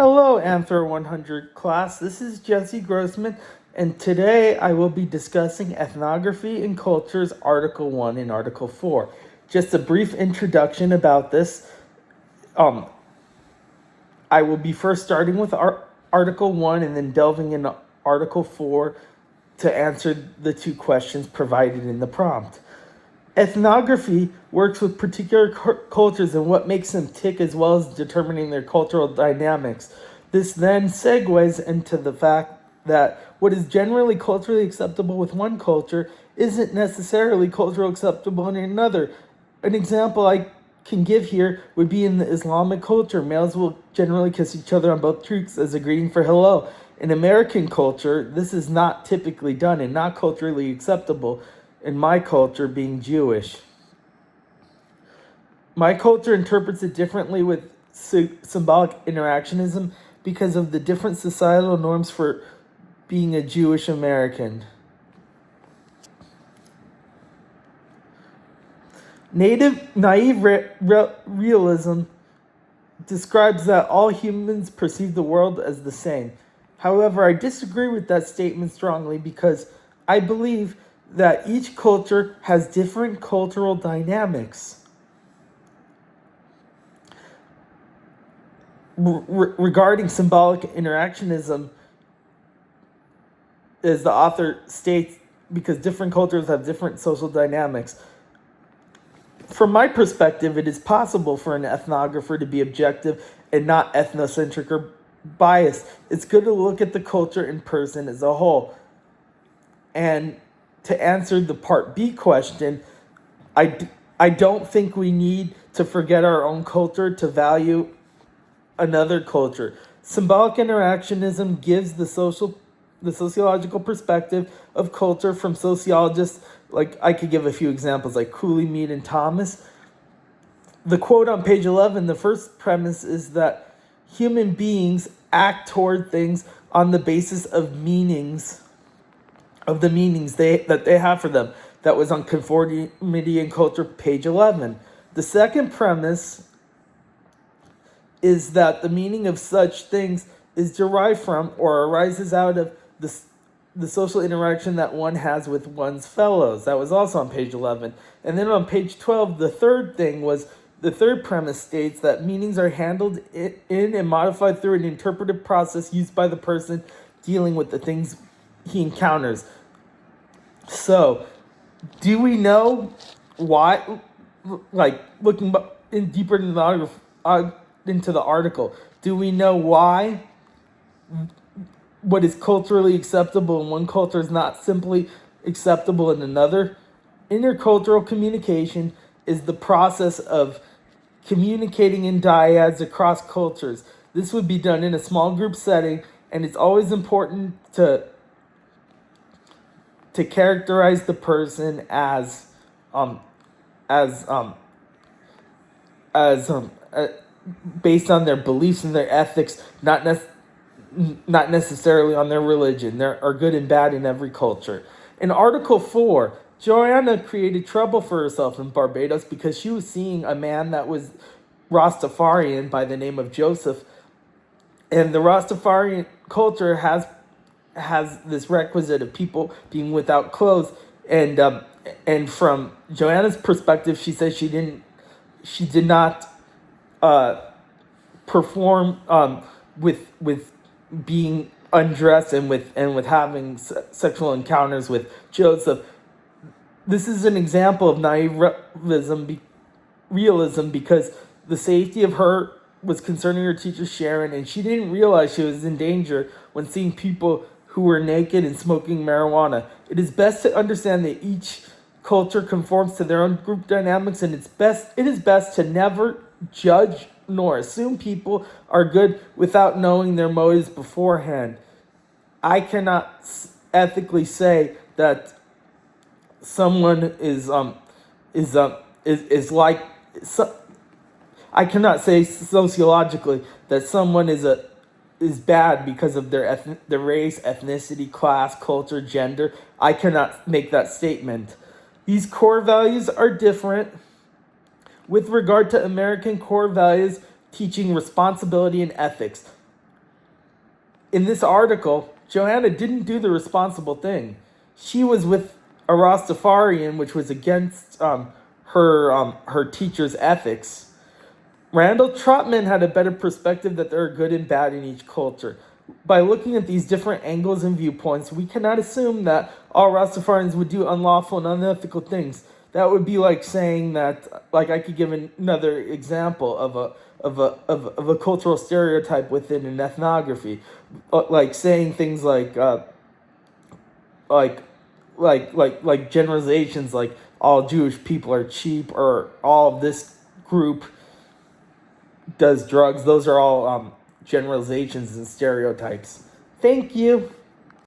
Hello, Anthro 100 class. This is Jesse Grossman, and today I will be discussing Ethnography and Cultures, Article 1 and Article 4. Just a brief introduction about this. I will be first starting with Article 1 and then delving into Article 4 to answer the two questions provided in the prompt. Ethnography works with particular cultures and what makes them tick, as well as determining their cultural dynamics. This then segues into the fact that what is generally culturally acceptable with one culture isn't necessarily culturally acceptable in another. An example I can give here would be in the Islamic culture. Males will generally kiss each other on both cheeks as a greeting for hello. In American culture, this is not typically done and not culturally acceptable. In my culture, being Jewish, my culture interprets it differently with symbolic interactionism because of the different societal norms for being a Jewish American. Naive realism describes that all humans perceive the world as the same. However, I disagree with that statement strongly because I believe that each culture has different cultural dynamics. Regarding symbolic interactionism, as the author states, because different cultures have different social dynamics. From my perspective, it is possible for an ethnographer to be objective and not ethnocentric or biased. It's good to look at the culture and person as a whole. And to answer the Part B question, I don't think we need to forget our own culture to value another culture. Symbolic interactionism gives the sociological perspective of culture from sociologists. Like, I could give a few examples like Cooley, Mead, and Thomas. The quote on page 11, the first premise is that human beings act toward things on the basis of meanings, of the meanings that they have for them. That was on Conformity and Culture, page 11. The second premise is that the meaning of such things is derived from or arises out of the social interaction that one has with one's fellows. That was also on page 11. And then on page 12, the third premise states that meanings are handled in and modified through an interpretive process used by the person dealing with the things he encounters. So, do we know why, like, looking deeper into the article, do we know why what is culturally acceptable in one culture is not simply acceptable in another? Intercultural communication is the process of communicating in dyads across cultures. This would be done in a small group setting, and it's always important to characterize the person as based on their beliefs and their ethics, not necessarily on their religion. There are good and bad in every culture. In Article 4, Joanna created trouble for herself in Barbados because she was seeing a man that was Rastafarian by the name of Joseph. And the Rastafarian culture has this requisite of people being without clothes, and from Joanna's perspective, she says she did not perform with being undressed and with having sexual encounters with Joseph. This is an example of naive realism because the safety of her was concerning her teacher Sharon, and she didn't realize she was in danger when seeing people who were naked and smoking marijuana. It is best to understand that each culture conforms to their own group dynamics, and it is best to never judge nor assume people are good without knowing their motives beforehand. I cannot ethically say that someone is like. I cannot say sociologically that someone is bad because of their race, ethnicity, class, culture, gender. I cannot make that statement. These core values are different. With regard to American core values, teaching responsibility and ethics, in this article, Joanna didn't do the responsible thing. She was with a Rastafarian, which was against her teacher's ethics. Randall Trotman had a better perspective that there are good and bad in each culture. By looking at these different angles and viewpoints, we cannot assume that all Rastafarians would do unlawful and unethical things. That would be like saying that, like I could give another example of a cultural stereotype within an ethnography, like saying things like like generalizations like all Jewish people are cheap or all of this group does drugs. Those are all generalizations and stereotypes. Thank you.